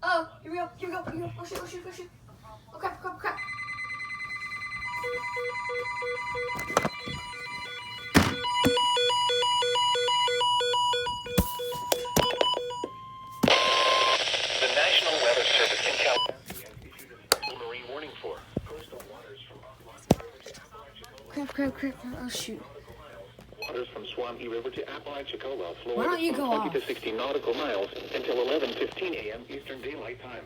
Oh, here we go. Here we go. Here we go. Oh shit. Oh shit. Oh shit. Oh crap. Crap. Crap. The National Weather Service in California issued a special marine warning for coastal waters from Crap. Crap. Crap. Oh shoot. waters from Swampy River to Apalachicola, Florida. Why don't you from go 20 off? to 60 nautical miles until 11:15 a.m. Eastern Daylight Time.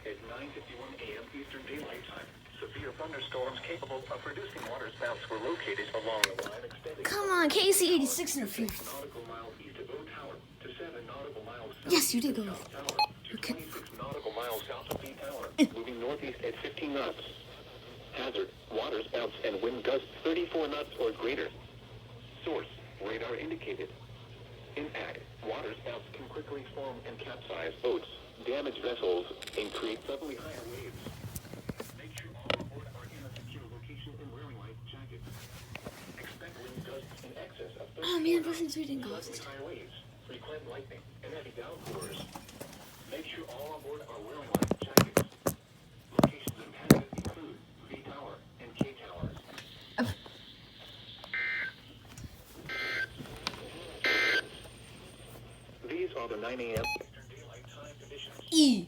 At 9:51 a.m. Eastern Daylight Time, severe thunderstorms capable of producing waterspouts were located along the line extending Come on, KC86 interference. nautical miles east of O Tower to 7 nautical miles south Yes, you did go of off. South Tower to Okay. 26 nautical miles south of B Tower, moving northeast at 15 knots. Hazard: waterspouts and wind gusts 34 knots or greater. Source: radar indicated. Impact: waterspouts can quickly form and capsize boats, damage vessels, and create suddenly higher waves. Make sure all aboard are in a secure location and wearing life jackets. Expect wind gusts in excess of 30 Oh man, version 3 didn't go off suddenly this time. high waves, frequent lightning, and heavy downpours. Make sure all aboard are wearing life jackets. Locations impacted include V Tower and K Towers. These are the 9 a.m. Eastern Daylight Time conditions. E.